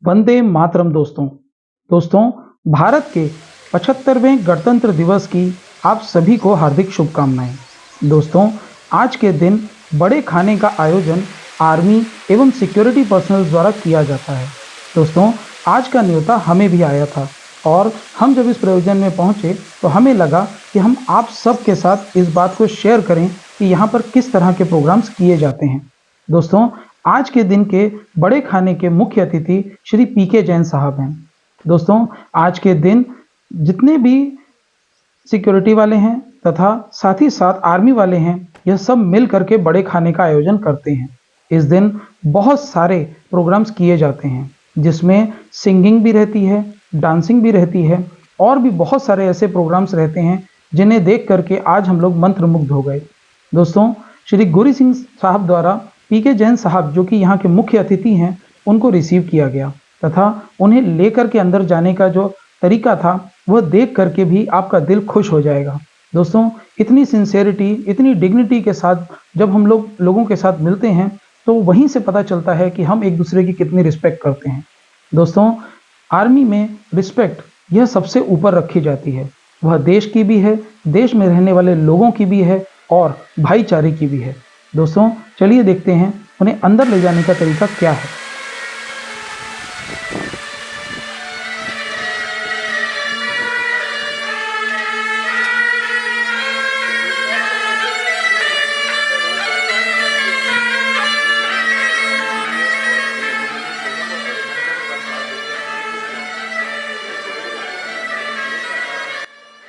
वंदे मातरम दोस्तों भारत के 75वें गणतंत्र दिवस की आप सभी को हार्दिक शुभकामनाएं। दोस्तों, आज के दिन बड़े खाने का आयोजन आर्मी एवं सिक्योरिटी पर्सनल द्वारा किया जाता है। दोस्तों, आज का न्योता हमें भी आया था और हम जब इस प्रयोजन में पहुंचे तो हमें लगा कि हम आप सब के साथ इस बात को शेयर करें कि यहाँ पर किस तरह के प्रोग्राम्स किए जाते हैं। दोस्तों, आज के दिन के बड़े खाने के मुख्य अतिथि श्री पीके जैन साहब हैं। दोस्तों, आज के दिन जितने भी सिक्योरिटी वाले हैं तथा साथ ही साथ आर्मी वाले हैं, यह सब मिल करके बड़े खाने का आयोजन करते हैं। इस दिन बहुत सारे प्रोग्राम्स किए जाते हैं जिसमें सिंगिंग भी रहती है, डांसिंग भी रहती है और भी बहुत सारे ऐसे प्रोग्राम्स रहते हैं जिन्हें देख करके आज हम लोग मंत्रमुग्ध हो गए। दोस्तों, श्री गुरु सिंह साहब द्वारा पीके जैन साहब जो कि यहाँ के मुख्य अतिथि हैं, उनको रिसीव किया गया तथा उन्हें लेकर के अंदर जाने का जो तरीका था वह देख करके भी आपका दिल खुश हो जाएगा। दोस्तों, इतनी सिंसेरिटी, इतनी डिग्निटी के साथ जब हम लोगों के साथ मिलते हैं तो वहीं से पता चलता है कि हम एक दूसरे की कितनी रिस्पेक्ट करते हैं। दोस्तों, आर्मी में रिस्पेक्ट यह सबसे ऊपर रखी जाती है। वह देश की भी है, देश में रहने वाले लोगों की भी है और भाईचारे की भी है। दोस्तों, चलिए देखते हैं उन्हें अंदर ले जाने का तरीका क्या है।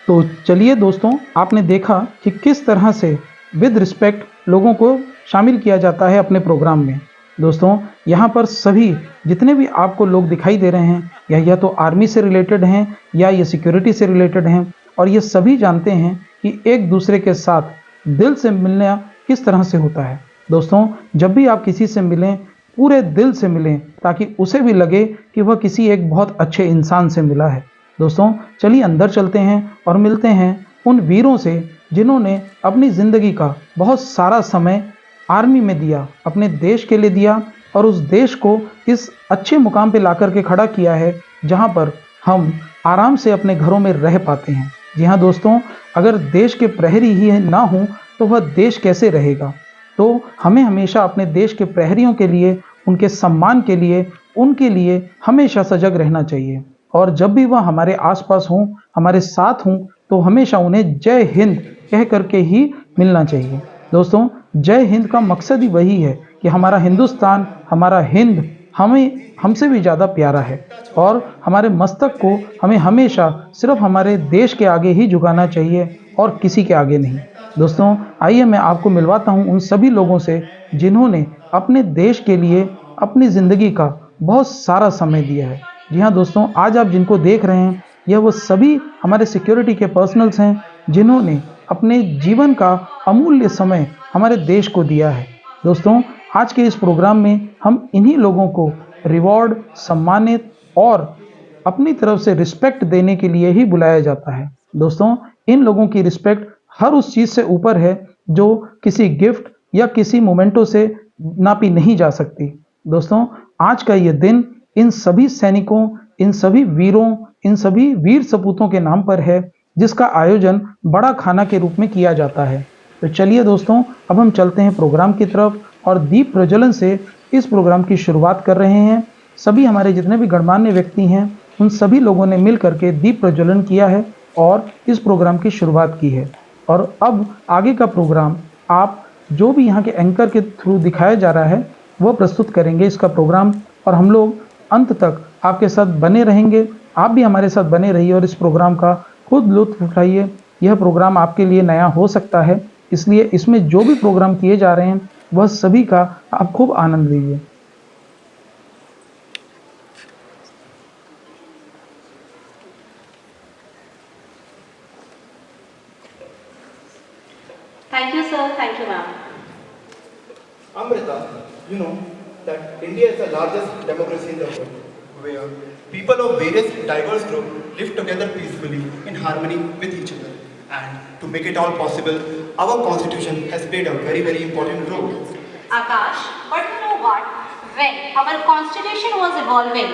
तो चलिए दोस्तों, आपने देखा कि किस तरह से विद रिस्पेक्ट लोगों को शामिल किया जाता है अपने प्रोग्राम में। दोस्तों, यहाँ पर सभी जितने भी आपको लोग दिखाई दे रहे हैं या तो आर्मी से रिलेटेड हैं या ये सिक्योरिटी से रिलेटेड हैं और ये सभी जानते हैं कि एक दूसरे के साथ दिल से मिलना किस तरह से होता है। दोस्तों, जब भी आप किसी से मिलें, पूरे दिल से मिलें ताकि उसे भी लगे कि वह किसी एक बहुत अच्छे इंसान से मिला है। दोस्तों, चलिए अंदर चलते हैं और मिलते हैं उन वीरों से जिन्होंने अपनी ज़िंदगी का बहुत सारा समय आर्मी में दिया, अपने देश के लिए दिया और उस देश को इस अच्छे मुकाम पे ला कर के खड़ा किया है जहां पर हम आराम से अपने घरों में रह पाते हैं। जी हाँ दोस्तों, अगर देश के प्रहरी ही ना हों तो वह देश कैसे रहेगा। तो हमें हमेशा अपने देश के प्रहरियों के लिए, उनके सम्मान के लिए, उनके लिए हमेशा सजग रहना चाहिए और जब भी वह हमारे आसपास हों, हमारे साथ हों, तो हमेशा उन्हें जय हिंद कह करके ही मिलना चाहिए। दोस्तों, जय हिंद का मकसद ही वही है कि हमारा हिंदुस्तान, हमारा हिंद हमें हमसे भी ज़्यादा प्यारा है और हमारे मस्तक को हमें हमेशा सिर्फ हमारे देश के आगे ही झुकाना चाहिए और किसी के आगे नहीं। दोस्तों, आइए मैं आपको मिलवाता हूँ उन सभी लोगों से जिन्होंने अपने देश के लिए अपनी ज़िंदगी का बहुत सारा समय दिया है। जी हाँ दोस्तों, आज आप जिनको देख रहे हैं यह वो सभी हमारे सिक्योरिटी के पर्सनल्स हैं जिन्होंने अपने जीवन का अमूल्य समय हमारे देश को दिया है। दोस्तों, आज के इस प्रोग्राम में हम इन्हीं लोगों को रिवॉर्ड, सम्मानित और अपनी तरफ से रिस्पेक्ट देने के लिए ही बुलाया जाता है। दोस्तों, इन लोगों की रिस्पेक्ट हर उस चीज़ से ऊपर है जो किसी गिफ्ट या किसी मोमेंटो से नापी नहीं जा सकती। दोस्तों, आज का ये दिन इन सभी सैनिकों, इन सभी वीरों, इन सभी वीर सपूतों के नाम पर है जिसका आयोजन बड़ा खाना के रूप में किया जाता है। तो चलिए दोस्तों, अब हम चलते हैं प्रोग्राम की तरफ और दीप प्रज्वलन से इस प्रोग्राम की शुरुआत कर रहे हैं। सभी हमारे जितने भी गणमान्य व्यक्ति हैं उन सभी लोगों ने मिल करके दीप प्रज्वलन किया है और इस प्रोग्राम की शुरुआत की है। और अब आगे का प्रोग्राम आप जो भी यहाँ के एंकर के थ्रू दिखाया जा रहा है वह प्रस्तुत करेंगे इसका प्रोग्राम और हम लोग अंत तक आपके साथ बने रहेंगे। आप भी हमारे साथ बने रहिए और इस प्रोग्राम का खुद लुत्फ उठाइए। यह प्रोग्राम आपके लिए नया हो सकता है, इसलिए इसमें जो भी प्रोग्राम किए जा रहे हैं वह सभी का आप खूब आनंद लीजिए। Thank you, sir. Thank you, ma'am. Amrita, you know that India is the largest democracy in the world, where people of various diverse groups live together peacefully in harmony with each other. And to make it all possible, our constitution has played a very important role. Akash, but you know what? when our constitution was evolving,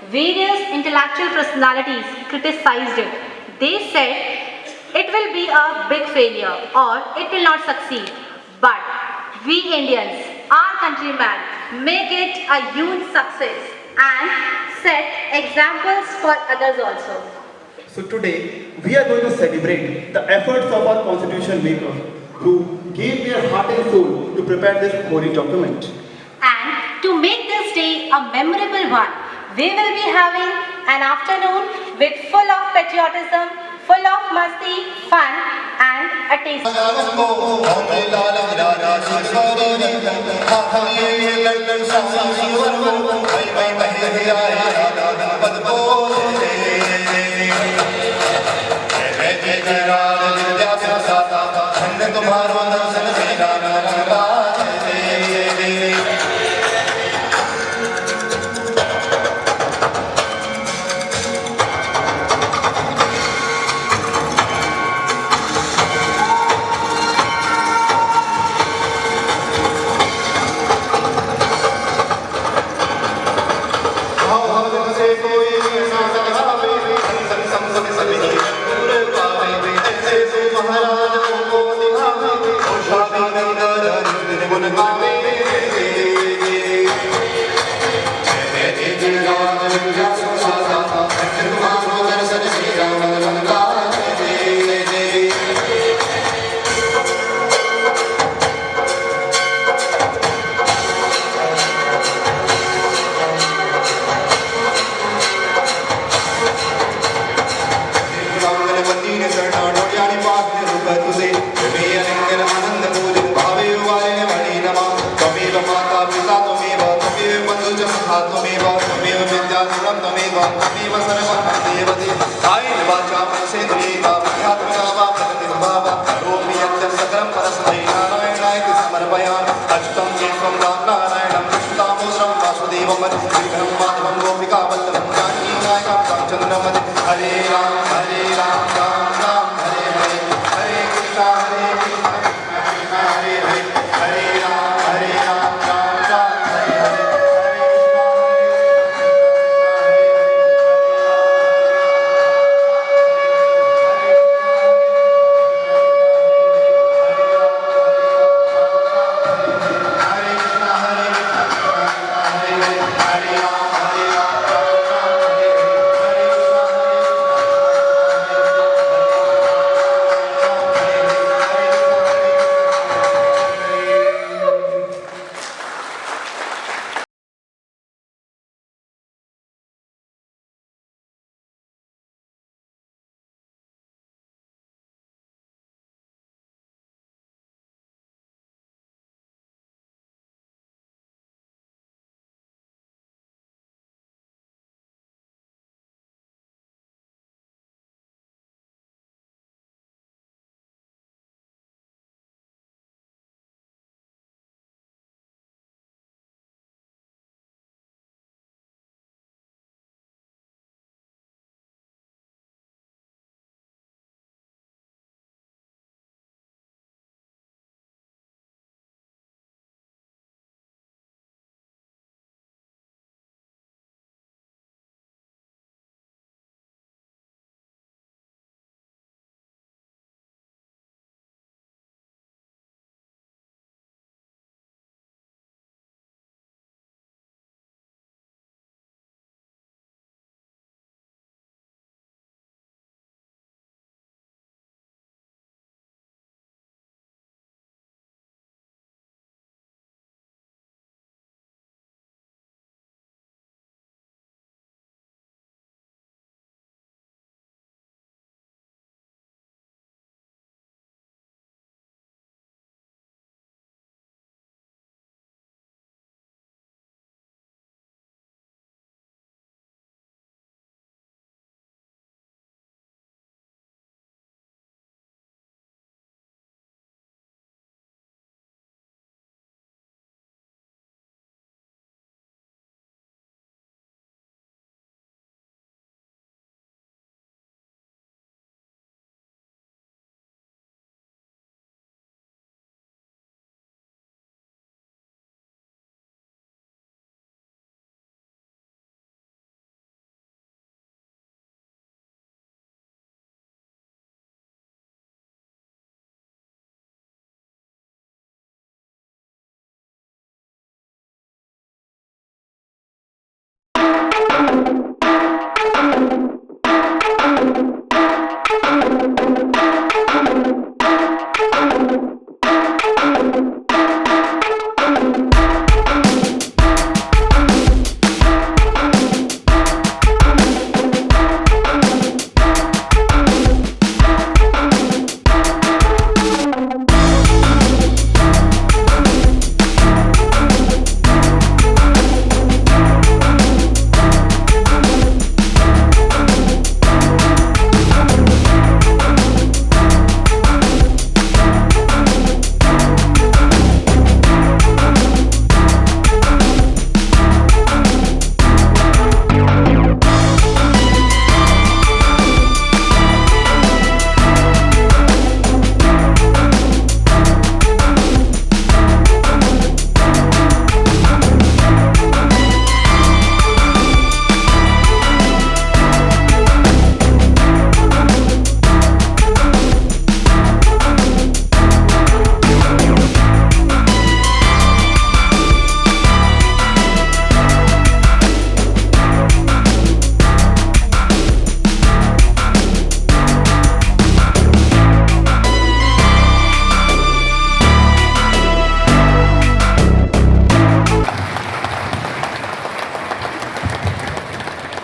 various intellectual personalities criticized it. They said it will be a big failure or it will not succeed. But we Indians, our countrymen, make it a huge success and set examples for others also. So today, we are going to celebrate the efforts of our constitution makers who gave their heart and soul to prepare this holy document. And to make this day a memorable one, we will be having an afternoon with full of patriotism, full of masti, fun and a taste.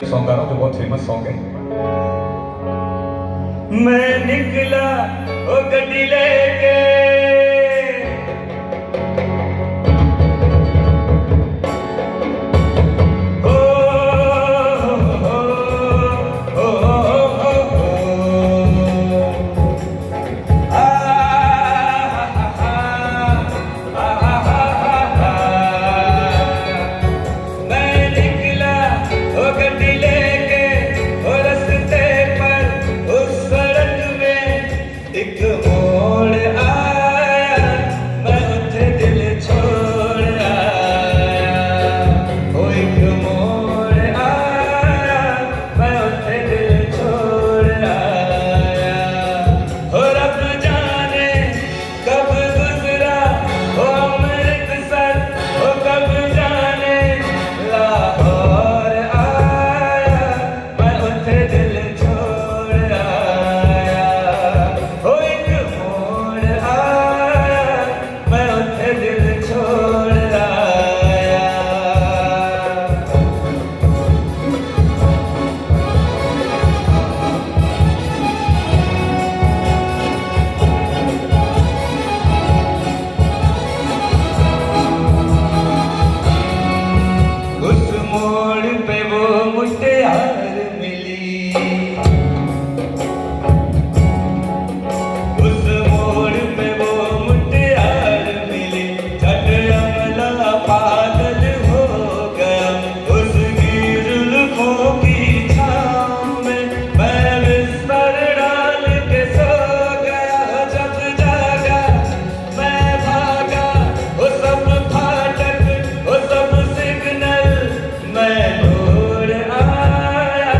Song गा रहा हूँ जो बहुत famous song है। मैं निकला ओ गड्डी लेके एक मोड़ आया, मैं उठे दिल छोड़ आया। ओ एक मोड़ आया, मैं उठे दिल छोड़ आया। हो रब जाने कब गुजरा हो अमृतसर, हो कब जाने लाहौर आया, मैं उठे दिल छोड़ आया। हो एक मोड़ आया, मैं उठे दिल छोड़ आया। उस मोड़ पे वो मुटियार मिली, उस मोड़ पे वो मुटियार मिली। झट अमला पागल हो गया उसकी जुल्फों की छाँव में, मैं बिस्तर डाल के सो गया। जब जागा मैं भागा, वो सब फाटक, वो सब सिग्नल मैं दौड़ आया,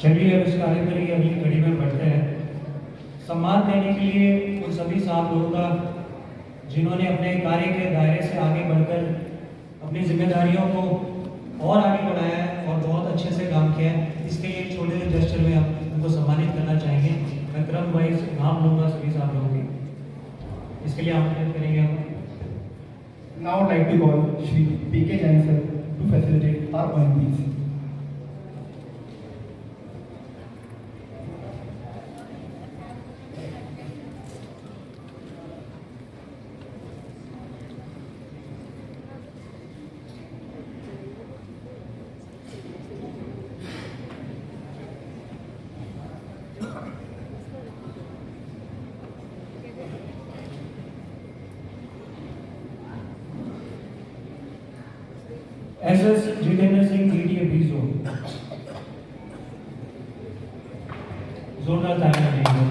चलिए अब इस कार्यक्रम की अगली कड़ी में बढ़ते हैं। सम्मान देने के लिए उन सभी सात लोगों का जिन्होंने अपने कार्य के दायरे से आगे बढ़कर अपनी जिम्मेदारियों को और आगे बढ़ाया है और बहुत अच्छे से काम किया है। इसके लिए एक छोटे से जेस्चर में हम उनको सम्मानित करना चाहेंगे। मैं क्रम वाइज नाम लूँगा सभी सात लोगों के। इसके लिए आमंत्रित करेंगे हम। Now I'd like to call Shri P.K. Jain sir to facilitate our OMPs. SS Jitendra Singh DTA B zone zonal time देंगे।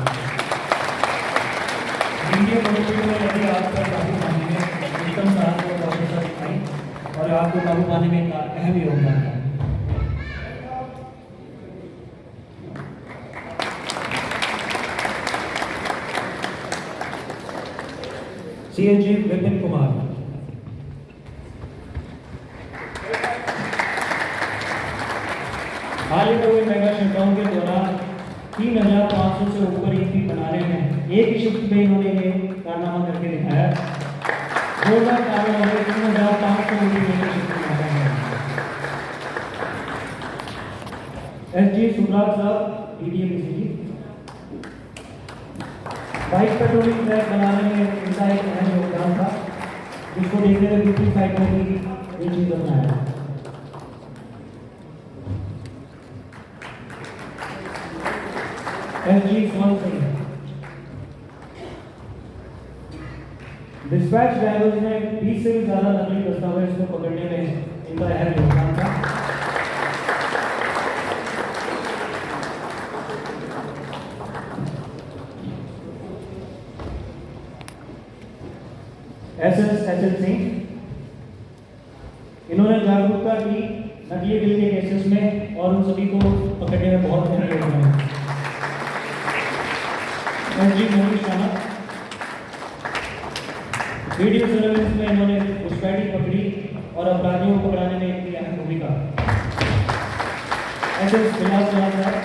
DTA प्रोजेक्ट में यदि आपका काबू पाने में उत्तम साहब को ऑफिसर आई और आपको काबू पाने में एक अहम योगदान है। CSG विपिन कुमार। हाल ही में हुए मेगा शटडाउन के दौरान 3,500 से ऊपर ईपी बनाने में एक ही शिफ्ट में इन्होंने ये कारनामा करके दिखाया। जोरदार कार्य हो गए। 3,500 ईपी शिफ्ट बनाया है। SG सुब्राज साहब DTA BCG। Bike patrolling track बनाने में इनका एक अहम योगदान था, जिसको देखते हुए दूसरी साइड में भी ये चीज बनाया। SG सुमन सिंह। डिस्पैच ड्राइवर्स ने 20 से भी ज्यादा नकली दस्तावेज को पकड़ने में इनका अहम योगदान था। SL सिंह, इन्होंने जागरूकता की नकली बिल के केसेस में और उन सभी को पकड़ने में बहुत अहम योगदान है। SG Mohit Sharma, video surveillance में इन्होंने घुसपैठी पकड़ी और अपराधियों को पकड़ाने में इनकी अहम भूमिका। SS विलास साहब,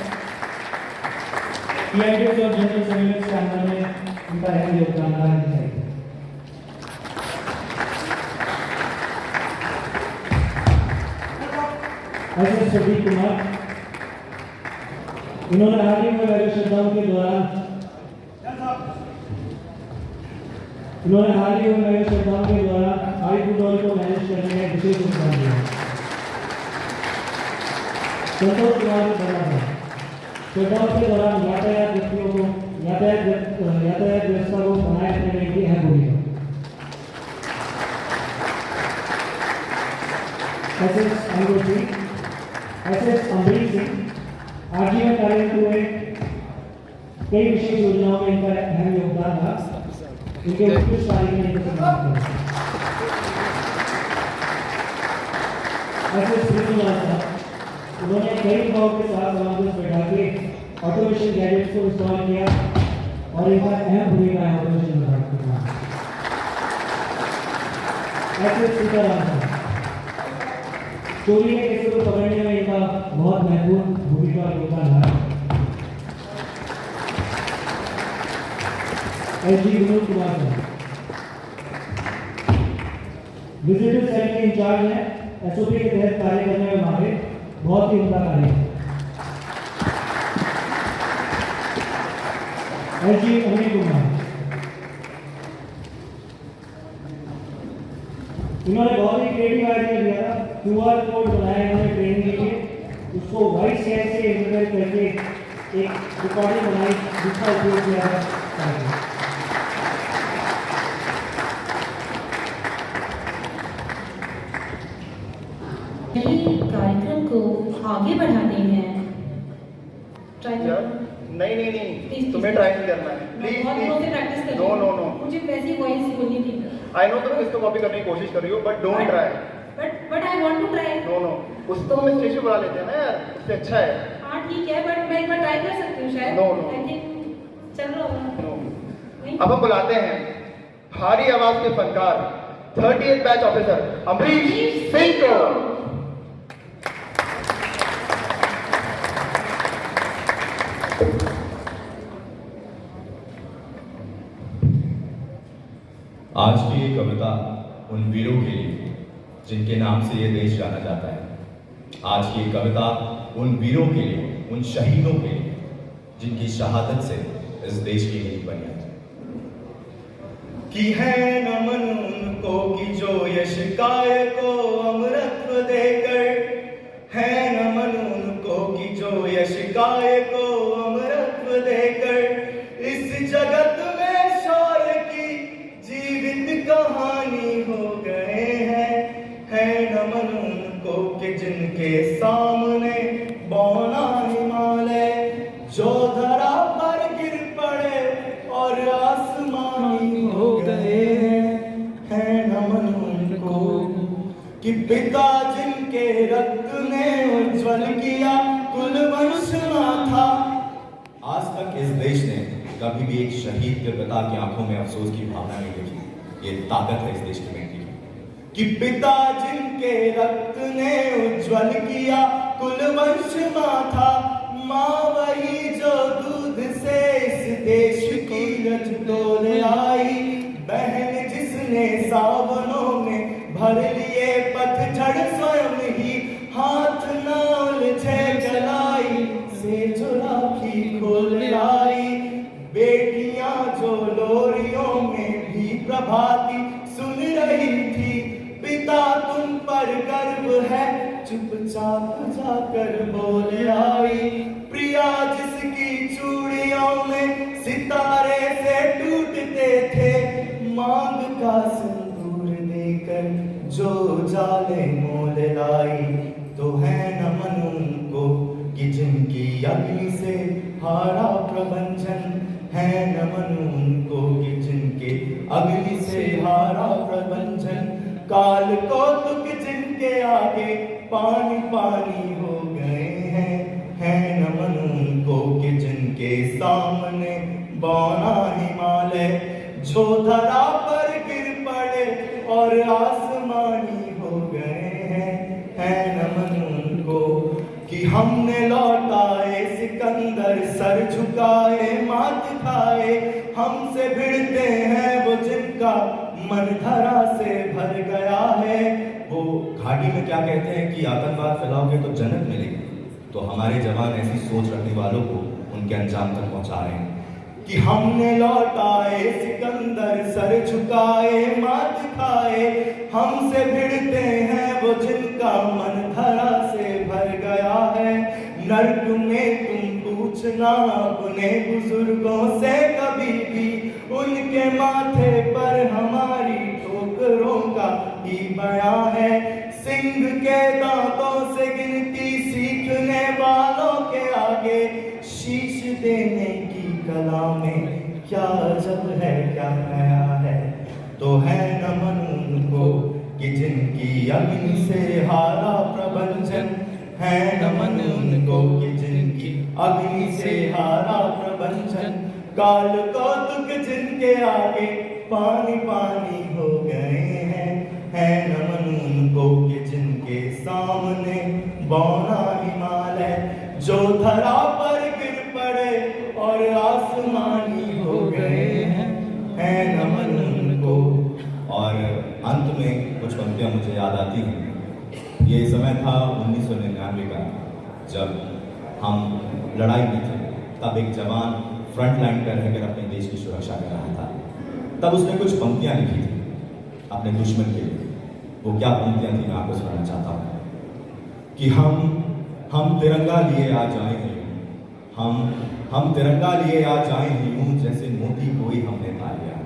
PIDs और जनरल सर्वेलेंस कैमरा में इनका अहम योगदान रहा है। SS प्रदीप कुमार, इन्होंने हाल ही में मेगा शटडाउन के दौरान हाई फुटबॉल को मैनेज करने में विशेष योगदान दिया। संतोष कुमार शटडाउन के दौरान यातायात व्यवस्था को बनाए रखने में की अहम भूमिका। SS Amrish Singh, SS Amrish Singh RG में कार्यरत हुए कई विशेष योजनाओं में इनका अहम योगदान था। इनके उत्कृष्ट कार्य में इनको सम्मानित किया। SS श्रीनिवास साहब, उन्होंने कई युवाओं के साथ समावेश बैठा के ऑटोमेशन गैजेट्स को इंस्टॉल किया और इनका अहम भूमिका है ऑटोमेशन में। SS सीताराम साहब, चोरी के केसों को पकड़ने में इनका बहुत महत्वपूर्ण भूमिका और योगदान है। SG विनोद कुमार साहब, विजिटर सेल के इंचार्ज हैं, SOP के तहत कार्य करने में माहिर, बहुत ही उम्दा कार्य है। SG अनिल कुमार, इन्होंने बहुत ही क्रिएटिव आइडिया दिया था। QR कोड बनाया इन्होंने ट्रेनिंग के लिए, उसको वाइट स्कैन से इंटरनेट करके एक रिकॉर्डिंग बनाई जिसका उपयोग किया है। कार्यक्रम को आगे बढ़ाते हैं। नहीं, तुम्हें ट्राई नहीं करना है। प्लीज प्रैक्टिस कर नो, मुझे वैसी वॉइस बोलनी थी। आई नो तुम इसको कॉपी करने की कोशिश कर रही हो, but don't try. But I want to try. No, उसको हम स्टेज पे बुला लेते हैं ना यार, उससे अच्छा है। हाँ ठीक है, बट मैं एक बार ट्राई कर सकती हूँ शायद। No, no. I think चल रहा होगा। नहीं? अब हम बुलाते हैं भारी आवाज के फनकार 38th batch officer Amrish Singh को। आज की ये कविता उन वीरों के लिए जिनके नाम से ये देश जाना जाता है। आज की ये कविता उन वीरों के लिए, उन शहीदों के लिए जिनकी शहादत से इस देश की नींव बनी है। कि है नमन उनको कि जो यश काय को अमरत्व देकर, है नमन उनको कि जो यश काय को अमरत्व देकर इस जगत में शौर्य की जीवित कहानी हो गए हैं। है नमन उनको कि जिनके सामने बौना हिमालय जो धरा पर गिर पड़े और आसमानी हो गए हैं। है नमन उनको कि पिता जिनके रक्त ने उज्जवल किया कुलवंश था। आज तक इस देश ने कभी भी एक शहीद के पिता की आंखों में अफसोस की भावना नहीं देखी। ये ताकत है इस देश की बेटी की। कि पिता जिनके रक्त ने उज्जवल किया कुलवंश था। माँ वही जो दूध से इस देश की रज तोड़ आई। बहन जिसने सावनों में भर लिए पतझड़ स्वयं ही हाथ न उलझे गलाई से जो राखी खोल लाई। बेटियां जो लोरियों में भी प्रभाती सुन रही थी। पिता तुम पर गर्व है चुपचाप जाकर बोल आई। प्रिया जिसकी चूड़ियों में सितारे से टूटते थे। मांग का सिंदूर देकर जो जाले मोल लाई। तो है नमन उनको कि जिनकी अग्नि से हारा प्रपंचन। है नमन उनको कि जिनके अग्नि से हारा प्रपंचन। काल कौतुक जिनके आगे पानी पानी हो गए हैं। है नमन उनको कि जिनके सामने बौना हिमालय जो धरा पर गिर पड़े और आसमानी हो गए हैं। है नमन उनको कि हमने लौटाए सिकंदर सर झुकाए मात खाए। हमसे भिड़ते हैं वो जिनका मन धरा से भर गया है। वो घाटी में क्या कहते हैं कि आतंकवाद फैलाओगे तो जन्नत मिलेगी। तो हमारे जवान ऐसी सोच रखने वालों को उनके अंजाम तक पहुंचा रहे हैं। कि हमने लौटाए सिकंदर सर झुकाए मात खाए। हमसे भिड़ते हैं वो जिनका मन धरा से भर गया है। नर्क में तुम पूछना अपने बुजुर्गों से कभी भी। उनके माथे पर हमारी ठोकरों का ही बयां है। सिंह के दांतों से गिनती सीखने वालों के आगे शीश देने की कला में क्या जब है क्या नया है। तो है नमन उनको कि जिनकी अग्नि से हारा प्रपंचन। है नमन उनको कि जिनकी अग्नि से हारा प्रपंचन। काल कौतुक जिनके आगे पानी पानी हो गए हैं। है नमन उनको कि जिनके सामने बौना हिमालय जो धरा पर गिर पड़े और आसमानी हो गए हैं। है नमन उनको। और अंत में कुछ पंक्तियां मुझे याद आती हैं। ये समय था 1999 का, जब हम लड़ाई में थे। तब एक जवान फ्रंट लाइन पर रहकर अपने देश की सुरक्षा कर रहा था। तब उसने कुछ पंक्तियां लिखी थी अपने दुश्मन के लिए। वो क्या पंक्तियां थी मैं आपको सुनाना चाहता हूँ कि हम तिरंगा लिए आ जाए हैं। हम तिरंगा लिए आ जाए हैं यूं जैसे मोती कोई हमने पा लिया।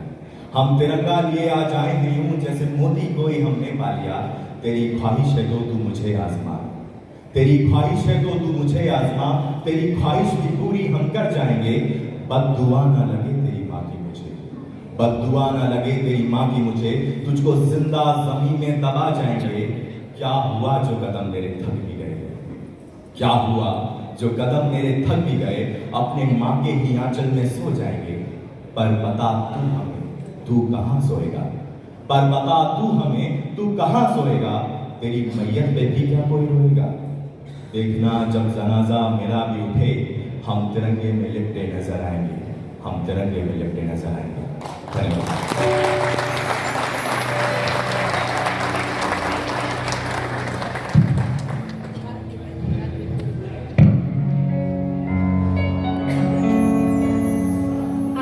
हम तिरंगा लिए आ जाए हैं यूं जैसे मोती कोई हमने पा लिया। तेरी ख्वाहिश है तो तू मुझे आजमा। तेरी ख्वाहिश है तो तू मुझे आजमा। तेरी ख्वाहिश भी पूरी हम कर जाएंगे। बद्दुआ ना लगे तेरी माँ की मुझे। बद्दुआ ना लगे तेरी माँ की मुझे। तुझको जिंदा जमीन में दबा जाएंगे। क्या हुआ जो कदम मेरे थक भी गए। क्या हुआ जो कदम मेरे थक भी गए अपने माँ के ही आंचल में सो जाएंगे। पर बता तू हमें तू कहाँ सोएगा, पर बता तू हमें तू कहाँ सोएगा, तेरी मैयत पे भी क्या कोई रोएगा। देखना जब जनाजा मेरा भी उठे, हम तिरंगे में लिपटे नजर आएंगे, हम तिरंगे में लिपटे नजर आएंगे। धन्यवाद।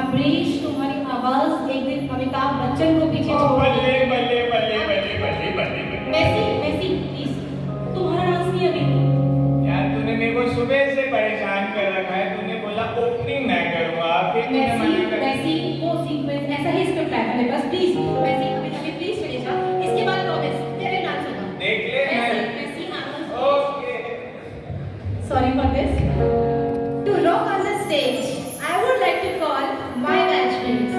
अमरीश, तुम्हारी आवाज एक दिन अमिताभ बच्चन को पीछे छोड़ बल्ले बल्ले बल्ले बल्ले बल्ले बल्ले बल्ले। मैसी मैसी प्लीज, तुम्हारा डांस नहीं अभी। यार तूने मेरे को सुबह से परेशान कर रखा है। तूने बोला ओपनिंग मैं करूंगा, फिर तूने मैसी मना कर मैसी वो सीक्वेंस ऐसा ही स्क्रिप्ट है मेरे पास, प्लीज मैसी अभी अभी प्लीज चले जा, इसके बाद प्रॉमिस तेरे डांस होगा। देख ले मैसी मैं। मैसी हाँ okay. sorry for this. To rock on the stage, I would like to call my batchmates.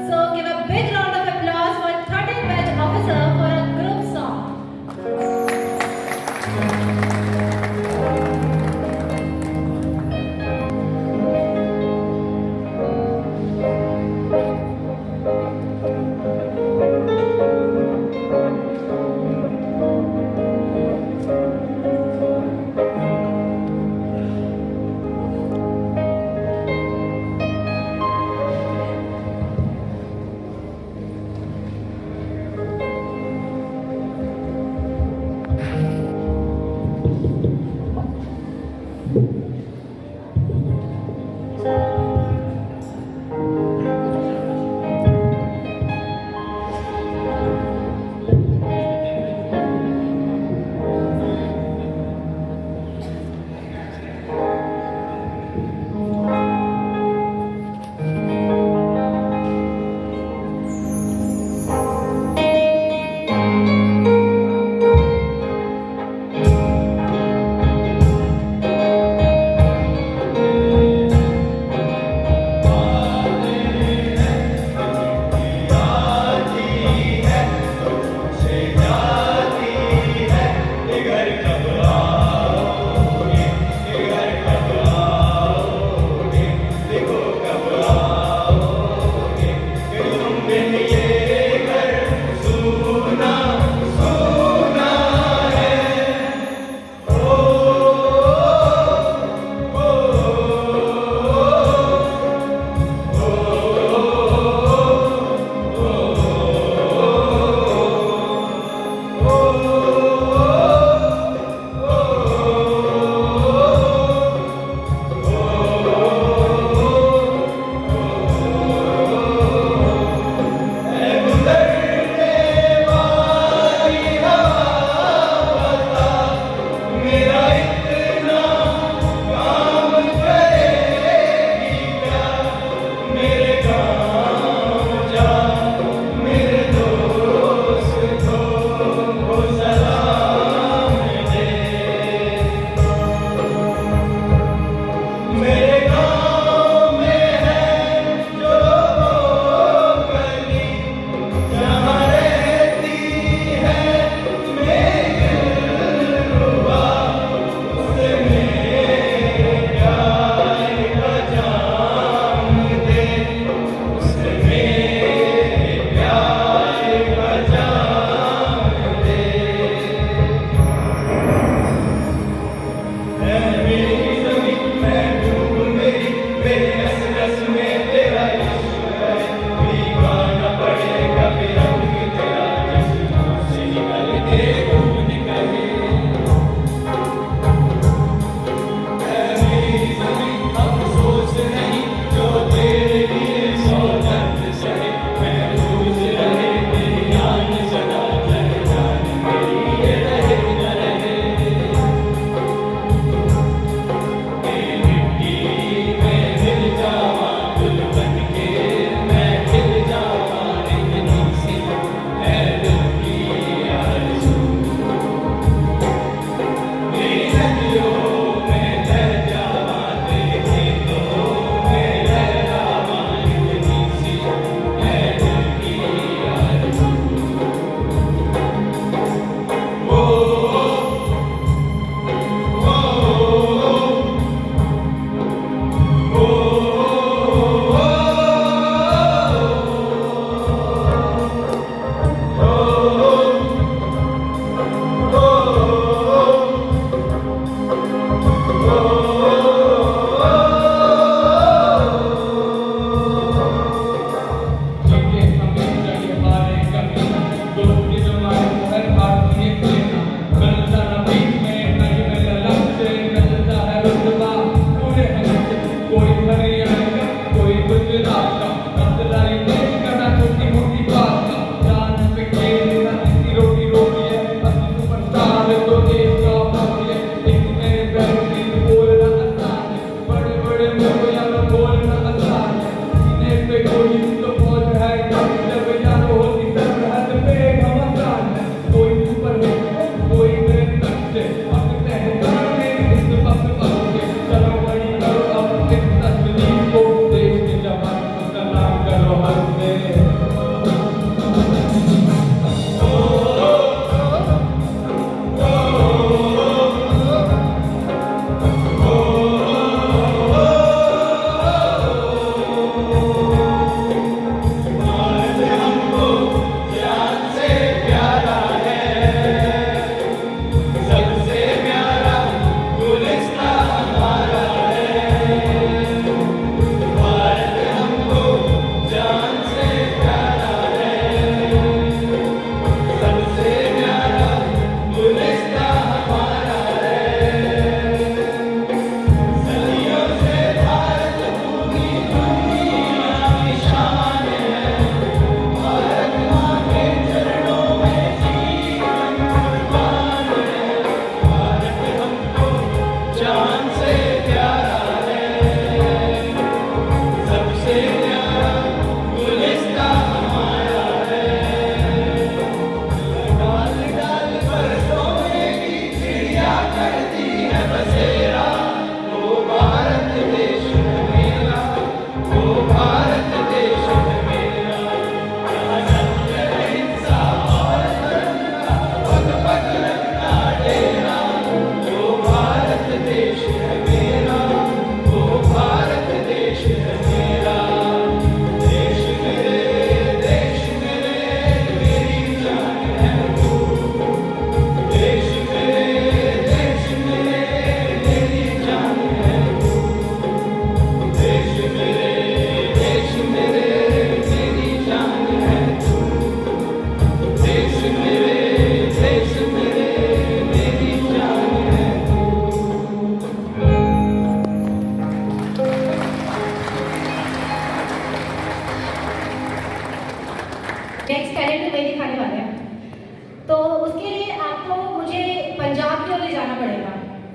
So give a big round of applause for 13th batch officer for a group song.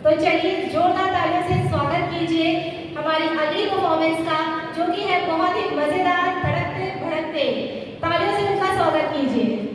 तो चलिए जोरदार तालियों से स्वागत कीजिए हमारी अगली performance का, जो कि है बहुत ही मजेदार, धड़कते भड़कते। तालियों से उनका स्वागत कीजिए।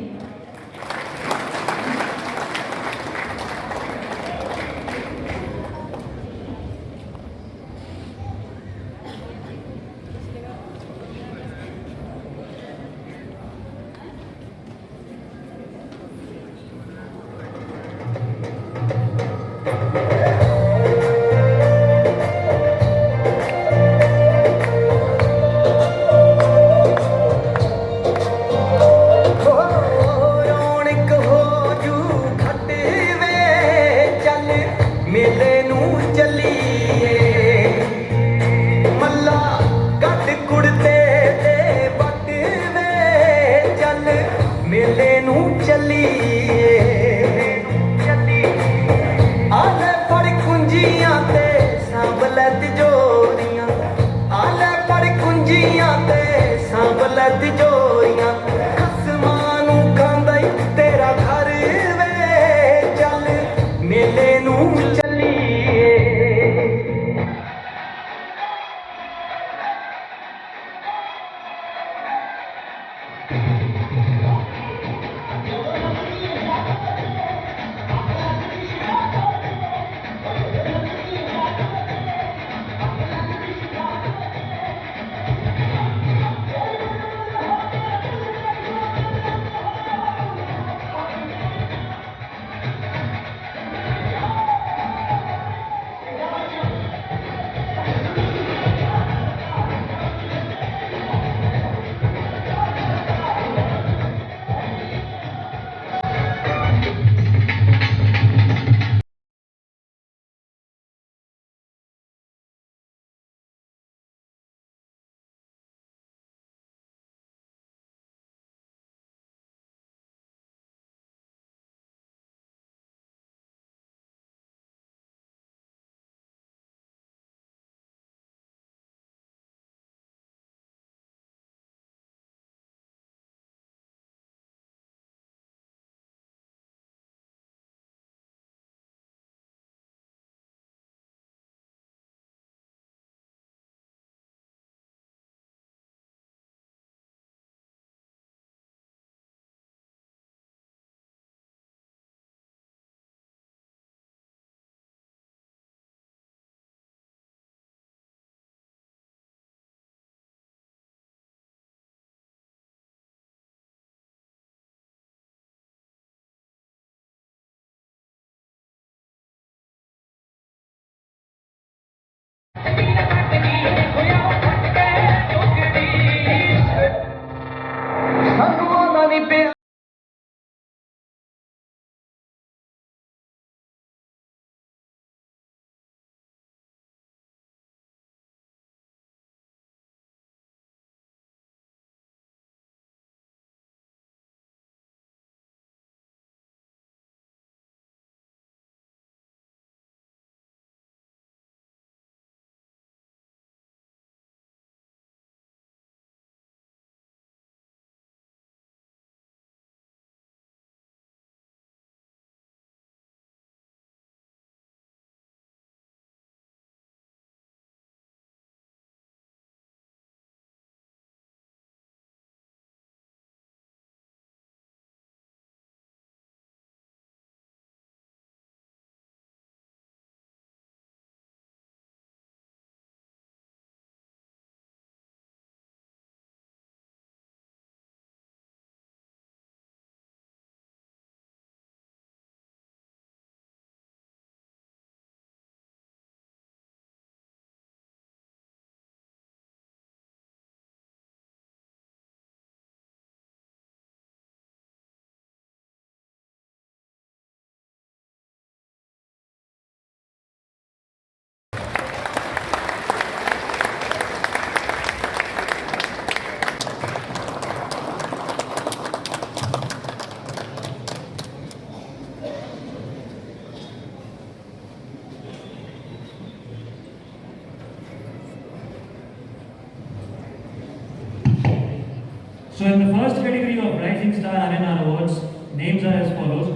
So in the first category of Rising Star RNR Awards, names are as follows.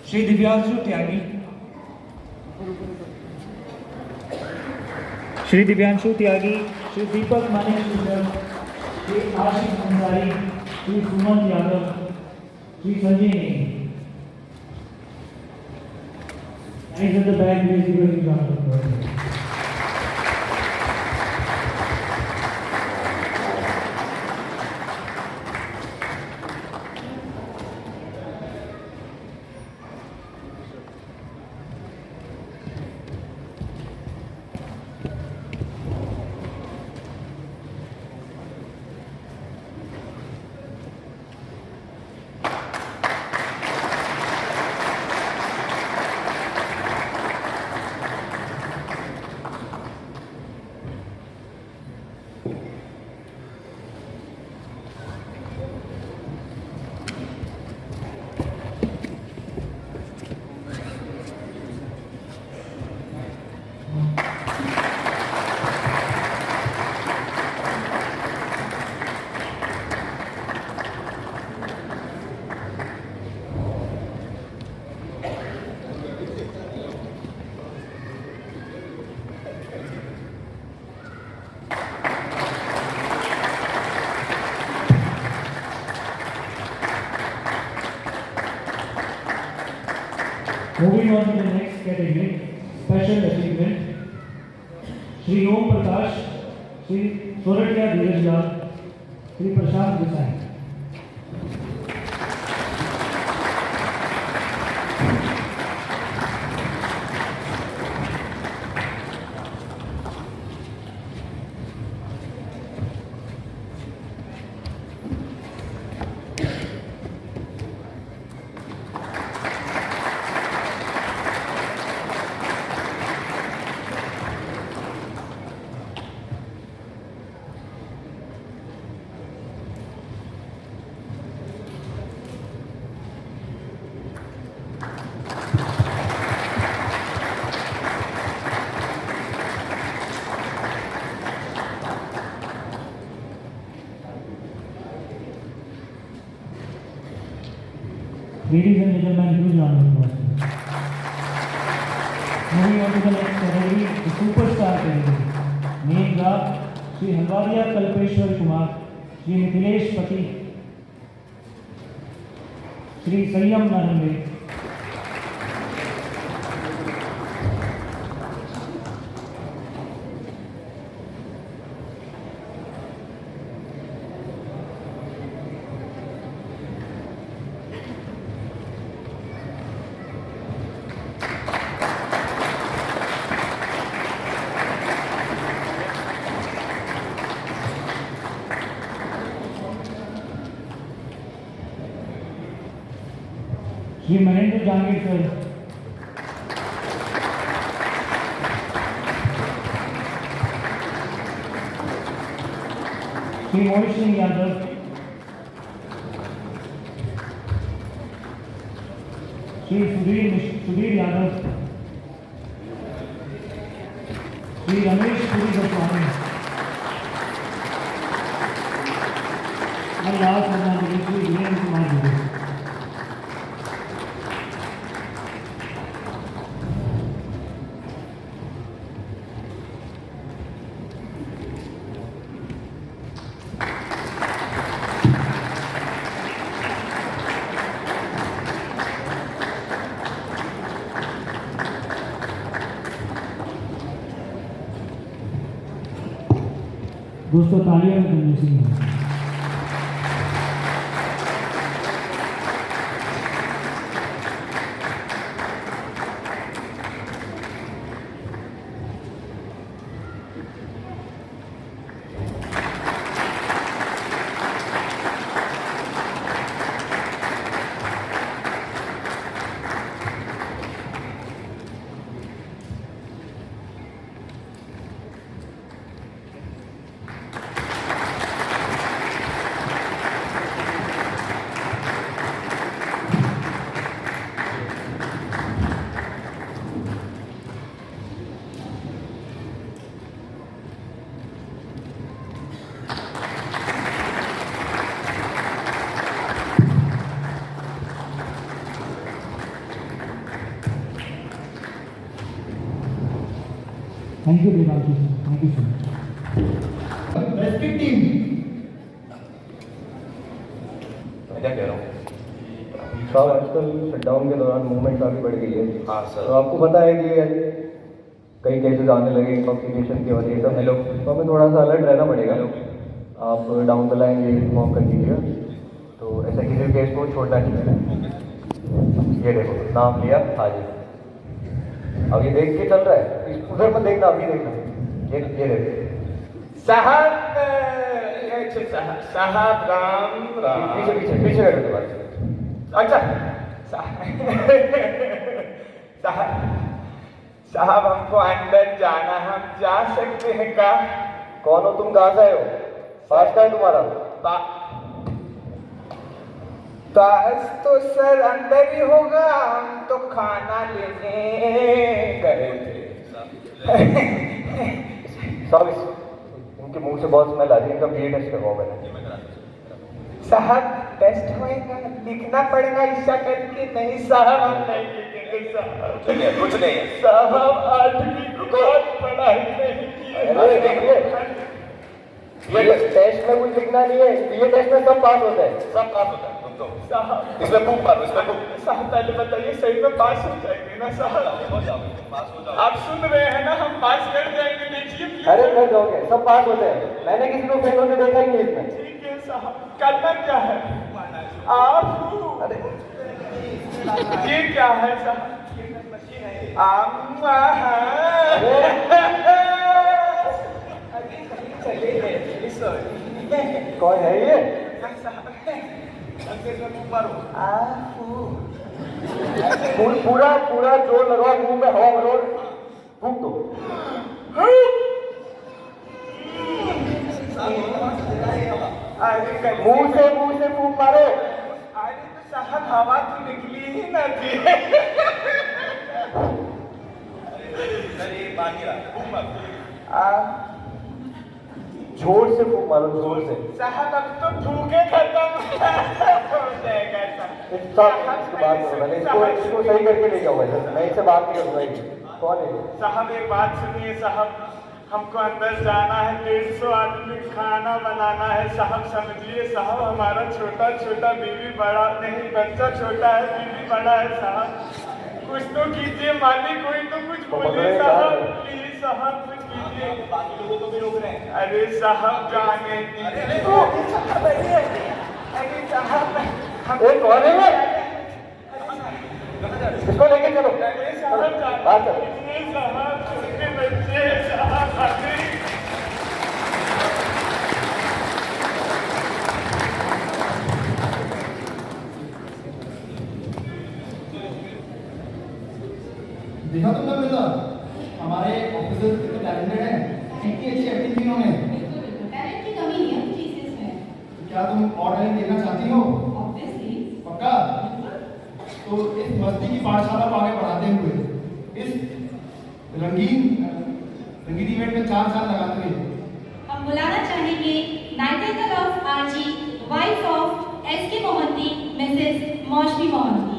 Shri Divyanshu Tyagi, Shri Divyanshu Tyagi, Shri Deepak Manik, Shri Ashish Ansari, Shri Suman Yadav, Shri Sanjeevani. Guys at the back, please give a big round of applause. Moving on to the next category, special achievement, Shri Om Prakash, Shri Soratia Dheeraj Lal, Shri Prashant Desai. Ladies and gentlemen, huge round of applause. Moving on to the next category, the superstar category. Name drop, Shri Halwadia Kalpeshwar Kumar, Shri Mithilesh Pati, Shri Sayyam Narande, Shri Mahendra Jangir sir, Shri Mohit Singh Yadav, Shri Sudhir Yadav, Shri Ramesh Puri Goswami, and last but not least, Shri Virendra Kumar Dubey. दोस्तों तालियां में कंजूसी है। Thank you, Devanshi. Respect team. मैं क्या कह रहा हूँ? साहब आजकल शटडाउन के दौरान मूवमेंट काफ़ी बढ़ गई है। हाँ सर। तो आपको पता है कि कई केसेस आने लगे इंटॉक्सिकेशन की वजह से। हेलो। तो हमें थोड़ा सा अलर्ट रहना पड़ेगा। आप डाउन द लाइन ये इन्फॉर्म कर दीजिएगा, तो ऐसे किसी केस को छोड़ना नहीं है। ये देखो नाम लिया हाजी, अब ये देख के चल रहा है, उधर मत देखना, अभी देखना। ये देखो साहब साहब राम राम। पीछे पीछे पीछे बैठो तुम्हारे। अच्छा साहब साहब हमको अंदर जाना, हम जा सकते हैं क्या? कौन हो तुम, कहाँ से आए हो, पास का है तुम्हारा? पास तो सर अंदर ही होगा, हम तो खाना लेने गए थे। साहब इनके मुंह से बहुत स्मेल आ रही है, इनका बीए टेस्ट करवाओ मैंने। साहब टेस्ट होएगा, लिखना पड़ेगा ईशा करके? नहीं साहब हम नहीं लिखेंगे साहब। कुछ नहीं है साहब 8वीं की बहुत पढ़ाई नहीं की है। अरे देखिए, ये टेस्ट में कुछ लिखना नहीं है, बीए टेस्ट में सब पास होते हैं। सब पास होता है। तुम तो साहब इसमें फूक मारो, इसमें फूक। साहब पहले बताइए सही में पास हो जाएंगे ना साहब? हो जाओगे, पास हो जाओगे। आप सुन रहे हैं ना, हम पास कर जाएंगे, देखिए please। अरे कर जाओगे, सब पास होते हैं। मैंने किसी को फेल होते देखा ही नहीं इसमें। ठीक है साहब, करना क्या है? आप अरे ये क्या है साहब? कौन है ये? पूरा पूरा जोर लगाओ, मुंह में हवा भरो, फूंक दो। मुंह से फूंक मारो। अरे तो साहब हवा तो निकली ही ना थी। जोर से फूंक मारो, जोर से। साहब अब तो फूके खत्म हो जाएगा साहब। इसके बाद मैंने इसको सही करके ले जाऊंगा, मैं इससे बात नहीं करूंगा। कौन है? साहब एक बात सुनिए साहब, हमको अंदर जाना है, 150 आदमी खाना बनाना है साहब, समझिए साहब। हमारा छोटा छोटा बीवी बड़ा नहीं, बच्चा छोटा है, बीवी बड़ा है साहब। कुछ तो कीजिए मालिक, कोई तो कुछ बोलिए साहब, प्लीज साहब कुछ कीजिए। बाकी लोगों को भी रोक रहे हैं। अरे साहब जाने दीजिए। अरे साहब कौन है ये? इसको लेके चलो। अरे साहब बात करो। जाने साहब, छोटे बच्चे साहब अरे देखा तुमने मिला हमारे ऑफिसर्स कितने टैलेंटेड हैं, कितनी अच्छी एक्टिंग की उन्होंने। टैलेंट की कमी नहीं है चीजें में। क्या तुम और टैलेंट देखना चाहती हो? ऑब्वियसली। पक्का? तो इस मस्ती की पाठशाला को आगे बढ़ाते हुए इस रंगीन इवेंट में 4 साल लगाते हुए हम बुलाना चाहेंगे nightingale of RG, wife of SK Mohanty, Mrs Moushmi Mohanty.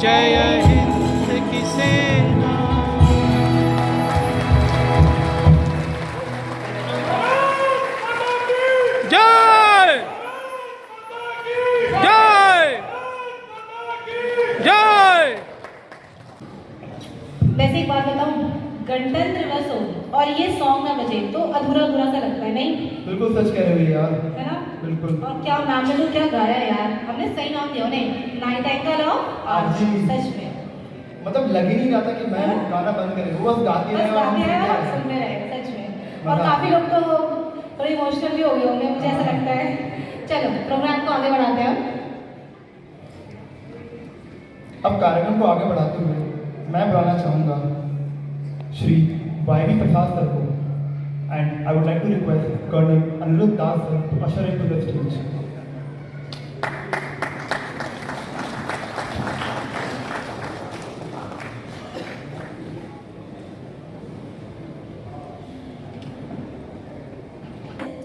जय हिंद की सेना। जय जय जय। वैसे एक बात बताऊं, गणतंत्र दिवस हो और ये सॉन्ग ना बजे तो अधूरा अधूरा सा लगता है, नहीं? बिल्कुल सच कह रहे हो यार, है ना? बिल्कुल। और क्या नाम ने तो क्या गाया यार, हमने सही नाम दिया उन्हें, नाइट एंगल ऑफ आरजी। सच में मतलब लग ही नहीं रहा था कि मैं गाना बंद करें, वो बस गाती रहे और हम सुनते रहे, सच में। और काफी लोग तो थोड़े इमोशनल भी हो गए होंगे, मुझे ऐसा लगता है। चलो प्रोग्राम को आगे बढ़ाते हैं। अब कार्यक्रम को आगे बढ़ाते हुए मैं बुलाना चाहूँगा श्री वाई प्रसाद सर को, and I would like to request colonel Aniruddh Das sir to usher into the stage.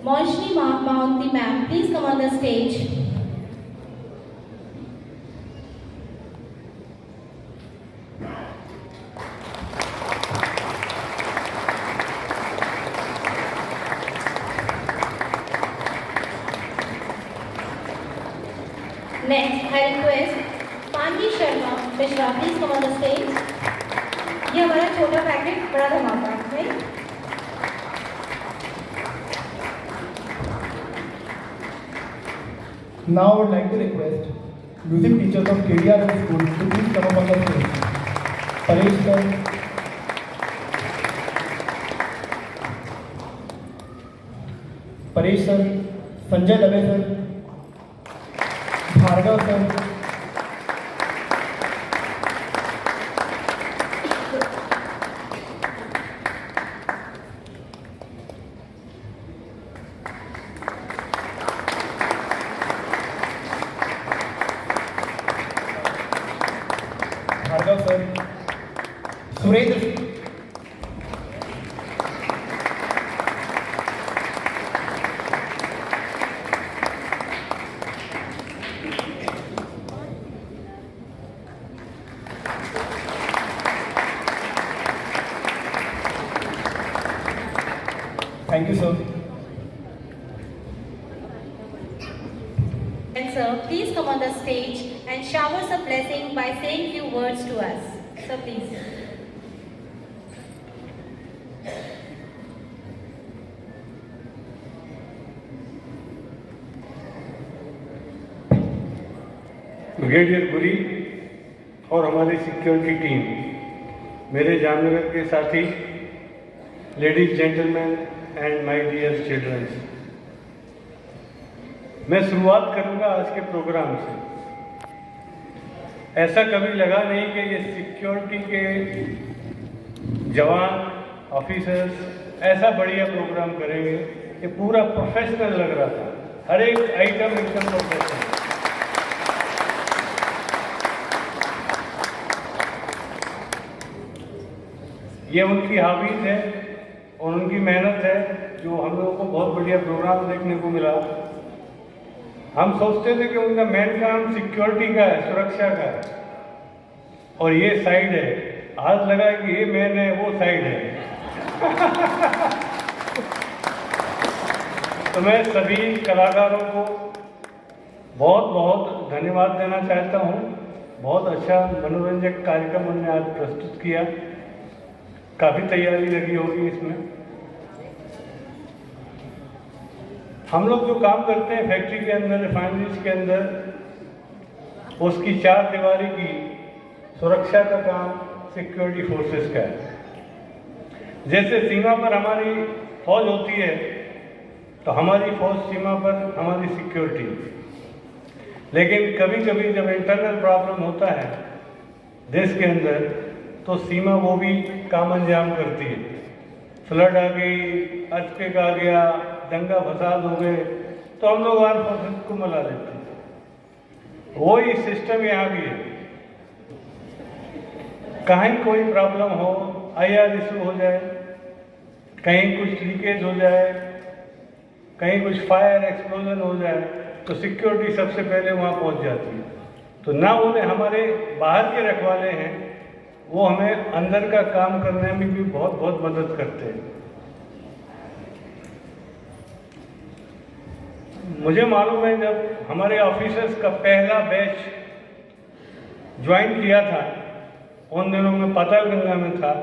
Moshni Mahanti ma'am, please come on the stage. Next, I request Panji Sharma Mishra, please come on the stage. ये हमारा छोटा packet बड़ा धमाका है। Now I would like to request music teachers of KDRM school to please come up on the stage. Paresh sir, Sanjay Dave sir, Bhargav sir, Surendra, thank you sir. And sir, please come on the stage and shower some blessing by saying few words to us. Sir, please. Brigadier Guri और हमारी security team, मेरे जामनगर के साथी, ladies gentleman and my dear childrens, मैं शुरुआत करूंगा आज के प्रोग्राम से। ऐसा कभी लगा नहीं कि ये सिक्योरिटी के जवान ऑफिसर्स ऐसा बढ़िया प्रोग्राम करेंगे। ये पूरा प्रोफेशनल लग रहा था, हर एक आइटम एकदम प्रोफेशनल। ये उनकी हावीज है और उनकी मेहनत है जो हम लोगों को बहुत बढ़िया प्रोग्राम देखने को मिला। हम सोचते थे कि उनका मेन काम सिक्योरिटी का है, सुरक्षा का है, और ये साइड है। आज लगा कि ये मेन है, वो साइड है। तो मैं सभी कलाकारों को बहुत बहुत धन्यवाद देना चाहता हूँ। बहुत अच्छा मनोरंजक कार्यक्रम उन्होंने आज प्रस्तुत किया। काफ़ी तैयारी लगी होगी इसमें। हम लोग जो काम करते हैं फैक्ट्री के अंदर, रिफाइनरीज के अंदर, उसकी चार दीवारी की सुरक्षा का काम सिक्योरिटी फोर्सेस का है। जैसे सीमा पर हमारी फौज होती है तो हमारी फौज सीमा पर हमारी सिक्योरिटी। लेकिन कभी कभी जब इंटरनल प्रॉब्लम होता है देश के अंदर तो सीमा वो भी काम अंजाम करती है। फ्लड आ गई, अर्थक्वेक आ गया, दंगा फसाद हो गए तो हम लोग आर्म फोर्सेस को मिला देते हैं। वही सिस्टम यहाँ भी है। कहीं कोई प्रॉब्लम हो, IR इशू हो जाए, कहीं कुछ लीकेज हो जाए, कहीं कुछ फायर एक्सप्लोजन हो जाए तो सिक्योरिटी सबसे पहले वहाँ पहुँच जाती है। तो ना उन्हें हमारे बाहर के रखवाले हैं, वो हमें अंदर का काम करने में भी बहुत बहुत मदद करते हैं। मुझे मालूम है जब हमारे ऑफिसर्स का पहला बैच ज्वाइन किया था, उन दिनों में पातालगंगा में था